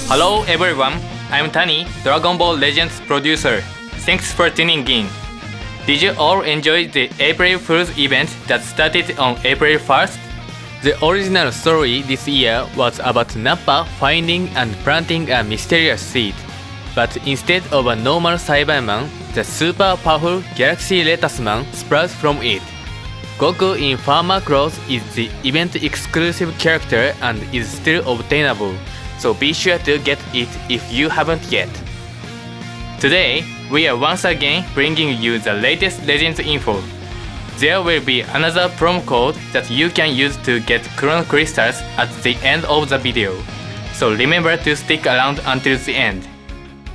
Hello everyone, I'm Tani, Dragon Ball Legends producer. Thanks for tuning in. Did you all enjoy the April Fool's event that started on April 1st? The original story this year was about Nappa finding and planting a mysterious seed. But instead of a normal Cyberman, the super powerful Galaxy Lettuce Man sprouts from it. Goku in Farmer Clothes is the event exclusive character and is still obtainable, so be sure to get it if you haven't yet. Today, we are once again bringing you the latest Legends info. There will be another promo code that you can use to get Chrono Crystals at the end of the video, so remember to stick around until the end.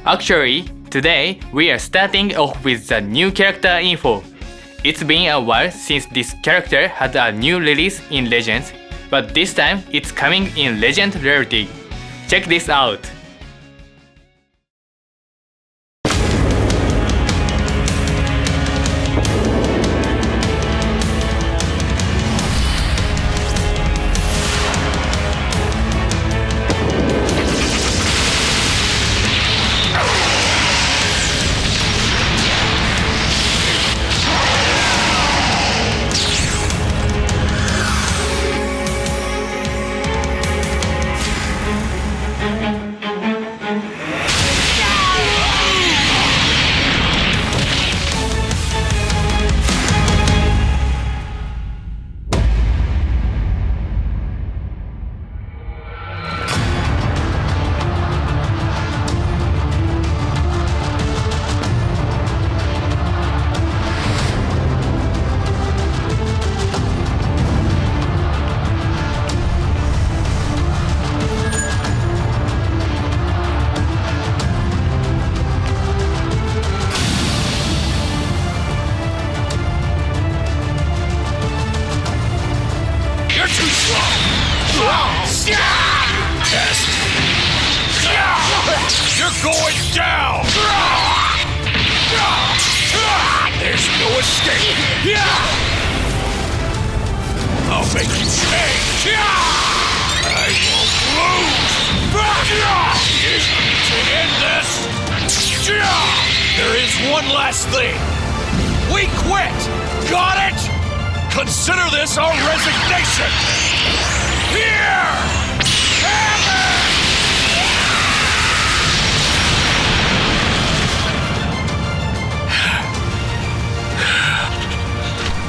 Actually, today we are starting off with the new character info. It's been a while since this character had a new release in Legends, but this time it's coming in Legend Rarity. Check this out! You're going down! There's no escape! I'll make you change! I won't lose! To end this, there is one last thing. We quit! Got it? Consider this our resignation! Here! Have it!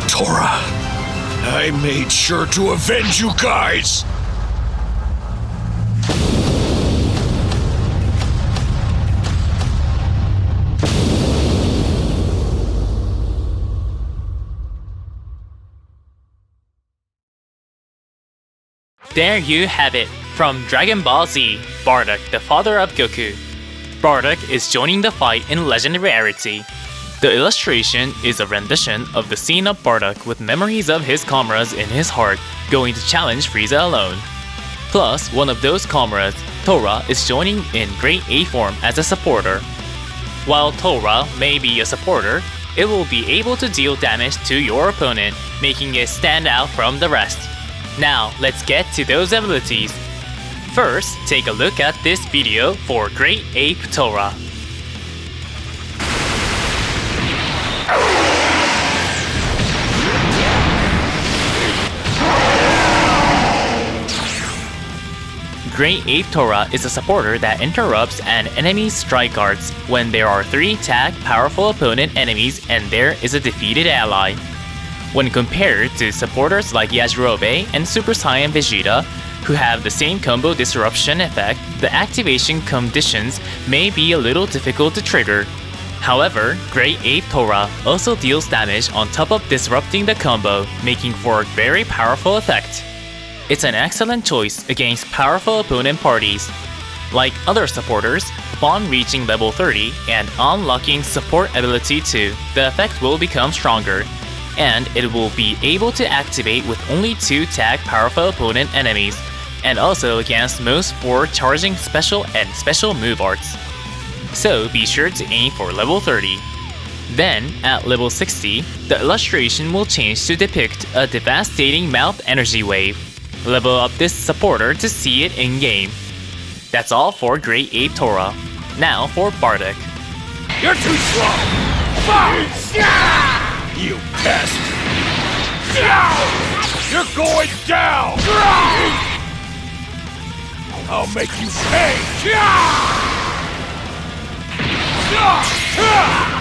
Tora, I made sure to avenge you guys! There you have it, from Dragon Ball Z, Bardock, the father of Goku. Bardock is joining the fight in Legend Rarity. The illustration is a rendition of the scene of Bardock with memories of his comrades in his heart going to challenge Frieza alone. Plus, one of those comrades, Tora, is joining in Great A form as a supporter. While Tora may be a supporter, it will be able to deal damage to your opponent, making it stand out from the rest. Now, let's get to those abilities. First, take a look at this video for Great Ape Tora. Great Ape Tora is a supporter that interrupts an enemy's strike guards when there are 3 tag powerful opponent enemies and there is a defeated ally. When compared to supporters like Yajirobe and Super Saiyan Vegeta, who have the same combo disruption effect, the activation conditions may be a little difficult to trigger. However, Great Ape Tora also deals damage on top of disrupting the combo, making for a very powerful effect. It's an excellent choice against powerful opponent parties. Like other supporters, upon reaching level 30 and unlocking support ability 2, the effect will become stronger, and it will be able to activate with only 2 tag powerful opponent enemies, and also against most 4 charging special and special move arts. So be sure to aim for level 30. Then, at level 60, the illustration will change to depict a devastating mouth energy wave. Level up this supporter to see it in-game. That's all for Great Ape Tora. Now for Bardock. You're too slow! You pest! You're going down! I'll make you pay!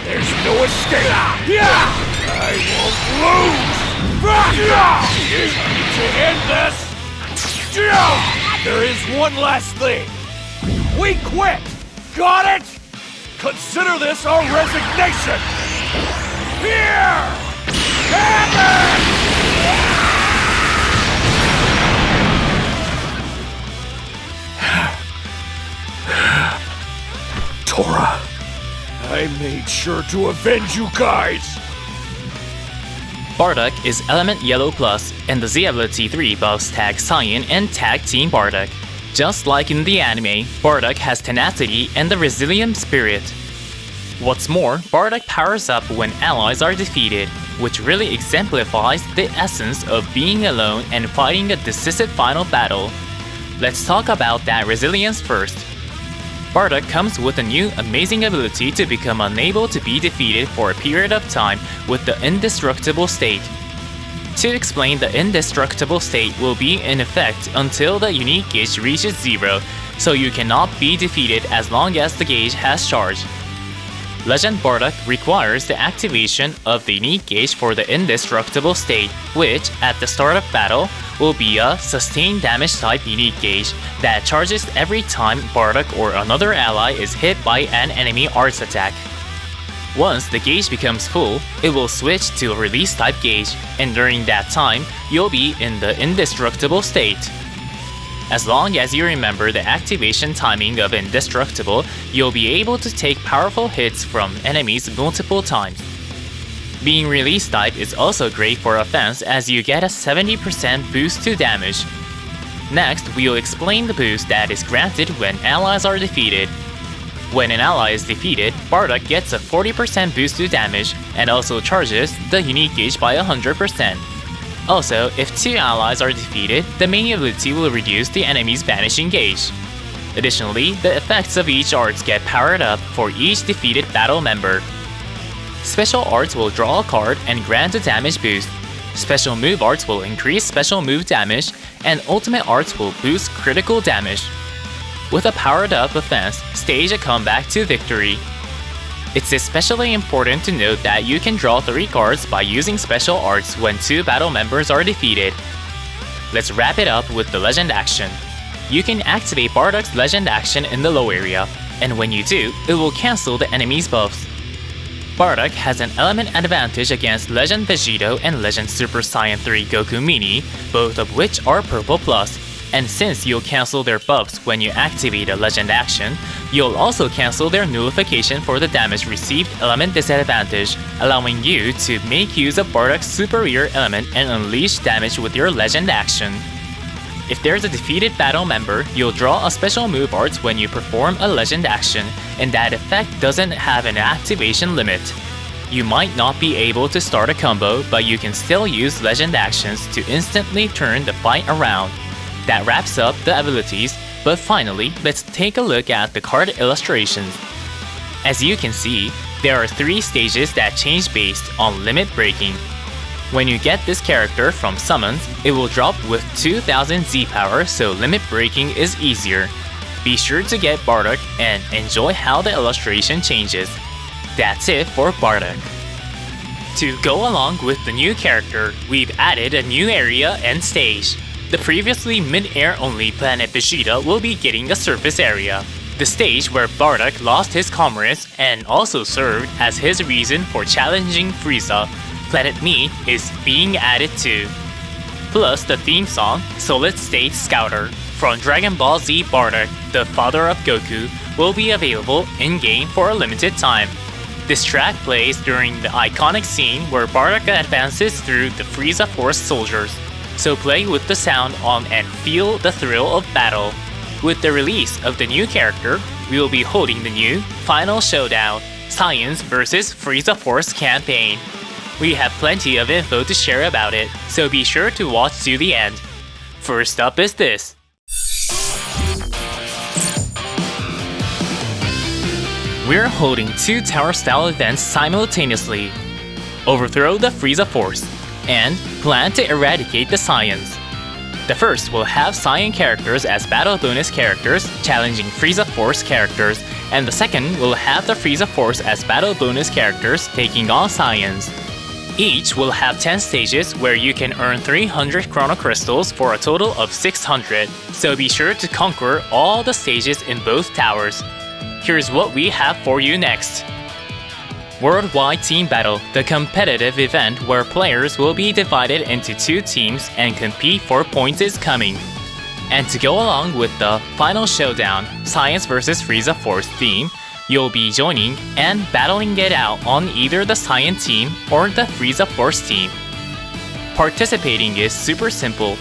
There's no escape! I won't lose! To end this, there is one last thing. We quit! Got it? Consider this our resignation! Here! Have it! Tora, I made sure to avenge you guys! Bardock is Element Yellow Plus, and the Z ability 3 buffs Tag Cyan and Tag Team Bardock. Just like in the anime, Bardock has tenacity and the resilient spirit. What's more, Bardock powers up when allies are defeated, which really exemplifies the essence of being alone and fighting a decisive final battle. Let's talk about that resilience first. Bardock comes with a new amazing ability to become unable to be defeated for a period of time with the Indestructible State. To explain, the Indestructible State will be in effect until the unique gauge reaches 0, so you cannot be defeated as long as the gauge has charged. Legend Bardock requires the activation of the unique gauge for the Indestructible State, which, at the start of battle, will be a sustained damage type unique gauge that charges every time Bardock or another ally is hit by an enemy arts attack. Once the gauge becomes full, it will switch to a release type gauge, and during that time, you'll be in the Indestructible State. As long as you remember the activation timing of Indestructible, you'll be able to take powerful hits from enemies multiple times. Being release type is also great for offense as you get a 70% boost to damage. Next, we'll explain the boost that is granted when allies are defeated. When an ally is defeated, Bardock gets a 40% boost to damage and also charges the unique gauge by 100%. Also, if 2 allies are defeated, the main ability will reduce the enemy's vanishing gauge. Additionally, the effects of each arts get powered up for each defeated battle member. Special arts will draw a card and grant a damage boost. Special move arts will increase special move damage, and ultimate arts will boost critical damage. With a powered up offense, stage a comeback to victory. It's especially important to note that you can draw 3 cards by using special arts when 2 battle members are defeated. Let's wrap it up with the legend action. You can activate Bardock's legend action in the low area, and when you do, it will cancel the enemy's buffs. Bardock has an element advantage against Legend Vegito and Legend Super Saiyan 3 Goku Mini, both of which are Purple Plus. And since you'll cancel their buffs when you activate a legend action, you'll also cancel their nullification for the damage received element disadvantage, allowing you to make use of Bardock's superior element and unleash damage with your legend action. If there's a defeated battle member, you'll draw a special move arts when you perform a legend action, and that effect doesn't have an activation limit. You might not be able to start a combo, but you can still use legend actions to instantly turn the fight around. That wraps up the abilities, but finally, let's take a look at the card illustrations. As you can see, there are 3 stages that change based on limit breaking. When you get this character from summons, it will drop with 2000 Z power, so limit breaking is easier. Be sure to get Bardock and enjoy how the illustration changes. That's it for Bardock. To go along with the new character, we've added a new area and stage. The previously mid-air only planet Vegeta will be getting a surface area. The stage where Bardock lost his comrades and also served as his reason for challenging Frieza, Planet Meat, is being added too. Plus the theme song, Solid State Scouter, from Dragon Ball Z Bardock, the father of Goku, will be available in-game for a limited time. This track plays during the iconic scene where Bardock advances through the Frieza Force soldiers. So play with the sound on and feel the thrill of battle. With the release of the new character, we will be holding the new Final Showdown, Science vs Frieza Force campaign. We have plenty of info to share about it, so be sure to watch to the end. First up is this. We're holding 2 tower-style events simultaneously. Overthrow the Frieza Force, and plan to eradicate the Saiyans. The first will have Saiyan characters as battle bonus characters, challenging Frieza Force characters, and the second will have the Frieza Force as battle bonus characters, taking on Saiyans. Each will have 10 stages where you can earn 300 Chrono Crystals for a total of 600, so be sure to conquer all the stages in both towers. Here's what we have for you next. Worldwide Team Battle, the competitive event where players will be divided into 2 teams and compete for points is coming. And to go along with the Final Showdown, Science vs Frieza Force theme, you'll be joining and battling it out on either the Saiyan team or the Frieza Force team. Participating is super simple.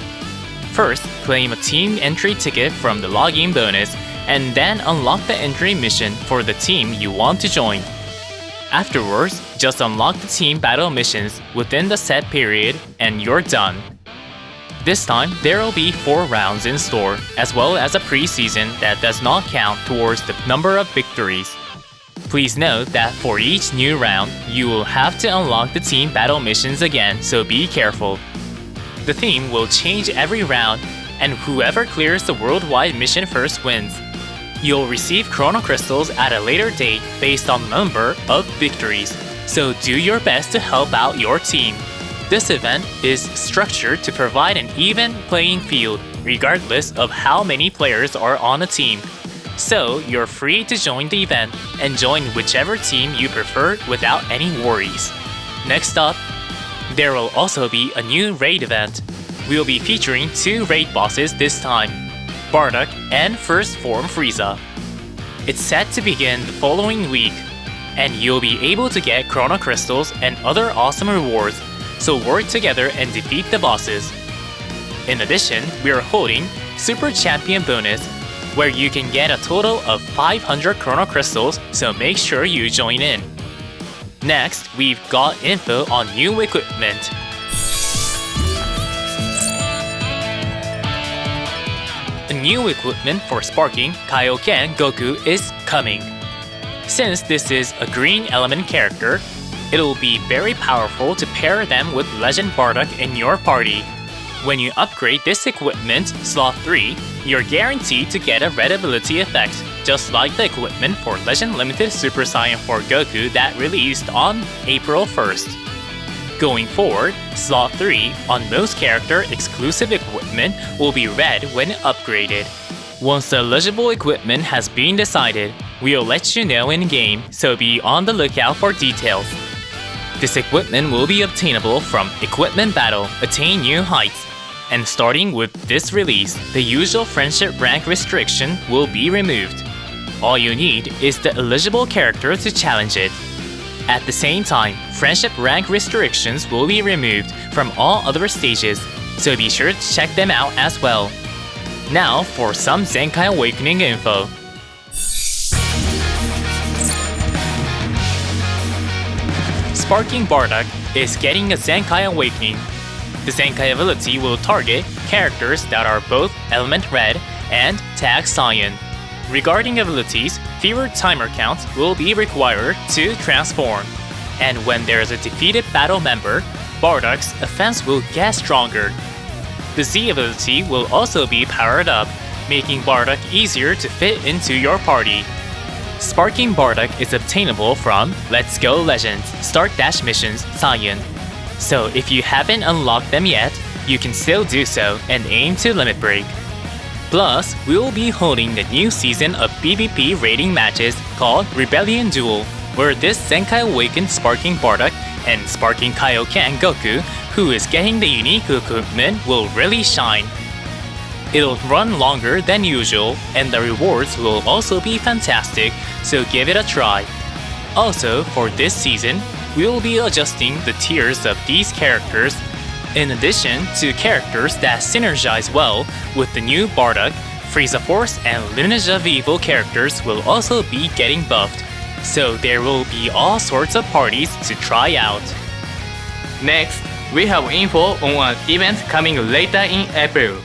First, claim a team entry ticket from the login bonus, and then unlock the entry mission for the team you want to join. Afterwards, just unlock the team battle missions within the set period and you're done. This time, there will be 4 rounds in store, as well as a pre-season that does not count towards the number of victories. Please note that for each new round, you will have to unlock the team battle missions again, so be careful. The theme will change every round, and whoever clears the worldwide mission first wins. You'll receive Chrono Crystals at a later date based on the number of victories, so do your best to help out your team. This event is structured to provide an even playing field, regardless of how many players are on a team. So you're free to join the event and join whichever team you prefer without any worries. Next up, there will also be a new raid event. We'll be featuring 2 raid bosses this time, Bardock and First Form Frieza. It's set to begin the following week, and you'll be able to get Chrono Crystals and other awesome rewards, so work together and defeat the bosses. In addition, we are holding Super Champion Bonus, where you can get a total of 500 Chrono Crystals, so make sure you join in. Next, we've got info on new equipment. New equipment for sparking Kaioken Goku is coming. Since this is a green element character, it'll be very powerful to pair them with Legend Bardock in your party. When you upgrade this equipment, slot 3, you're guaranteed to get a red ability effect, just like the equipment for Legend Limited Super Saiyan 4 Goku that released on April 1st. Going forward, slot 3 on most character exclusive equipment will be red when upgraded. Once the eligible equipment has been decided, we'll let you know in-game, so be on the lookout for details. This equipment will be obtainable from Equipment Battle Attain New Heights, and starting with this release, the usual friendship rank restriction will be removed. All you need is the eligible character to challenge it. At the same time, friendship rank restrictions will be removed from all other stages, so be sure to check them out as well. Now for some Zenkai Awakening info. Sparking Bardock is getting a Zenkai Awakening. The Zenkai ability will target characters that are both Element Red and Tag Saiyan. Regarding abilities, fewer timer counts will be required to transform. And when there is a defeated battle member, Bardock's offense will get stronger. The Z ability will also be powered up, making Bardock easier to fit into your party. Sparking Bardock is obtainable from Let's Go Legends Start Dash Missions Saiyan. So if you haven't unlocked them yet, you can still do so and aim to limit break. Plus, we will be holding the new season of PvP raiding matches called Rebellion Duel, where this Zenkai Awakened Sparking Bardock and Sparking Kaioken Goku, who is getting the unique equipment, will really shine. It'll run longer than usual, and the rewards will also be fantastic, so give it a try. Also, for this season, we will be adjusting the tiers of these characters, in addition to characters that synergize well with the new Bardock. Frieza Force and Lineage of Evil characters will also be getting buffed. so there will be all sorts of parties to try out. Next, we have info on an event coming later in April.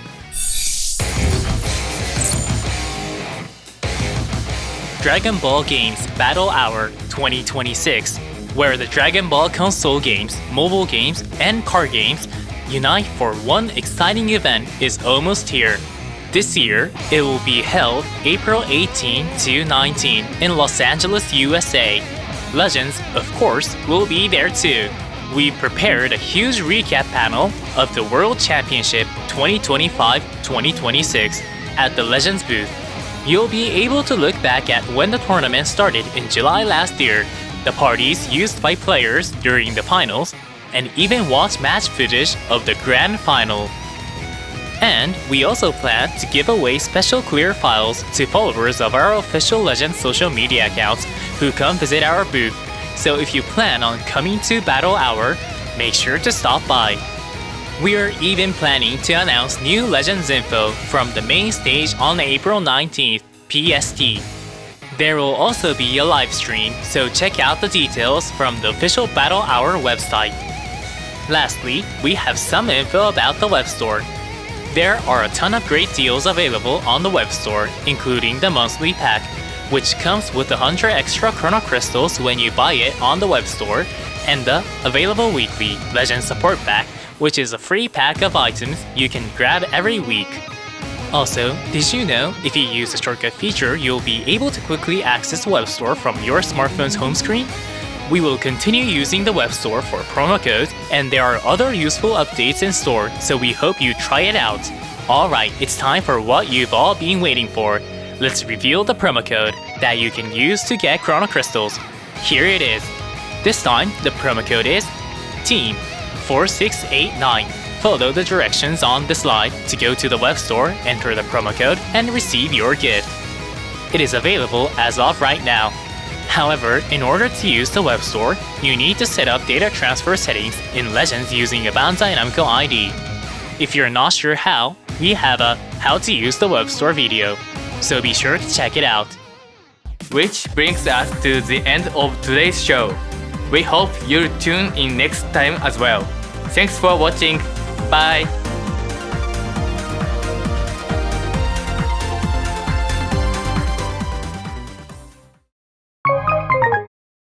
Dragon Ball Games Battle Hour 2026, where the Dragon Ball console games, mobile games, and card games unite for one exciting event is almost here. This year, it will be held April 18 to 19 in Los Angeles, USA. Legends, of course, will be there too. We prepared a huge recap panel of the World Championship 2025-2026 at the Legends booth. You'll be able to look back at when the tournament started in July last year, the parties used by players during the finals, and even watch match footage of the grand final. And we also plan to give away special clear files to followers of our official Legends social media accounts who come visit our booth. So if you plan on coming to Battle Hour, make sure to stop by. We are even planning to announce new Legends info from the main stage on April 19th, PST. There will also be a live stream, so check out the details from the official Battle Hour website. Lastly, we have some info about the web store. There are a ton of great deals available on the web store, including the monthly pack, which comes with 100 extra Chrono Crystals when you buy it on the web store, and the available weekly Legend Support Pack, which is a free pack of items you can grab every week. Also, did you know if you use the shortcut feature, you'll be able to quickly access the web store from your smartphone's home screen? We will continue using the web store for promo codes, and there are other useful updates in store, so we hope you try it out. Alright, it's time for what you've all been waiting for. Let's reveal the promo code that you can use to get Chrono Crystals. Here it is. This time, the promo code is TEAM4689. Follow the directions on the slide to go to the web store, enter the promo code, and receive your gift. It is available as of right now. However, in order to use the web store, you need to set up data transfer settings in Legends using a Bandai Namco ID. If you're not sure how, we have a How to Use the Web Store video, so be sure to check it out. Which brings us to the end of today's show. We hope you'll tune in next time as well. Thanks for watching. Bye!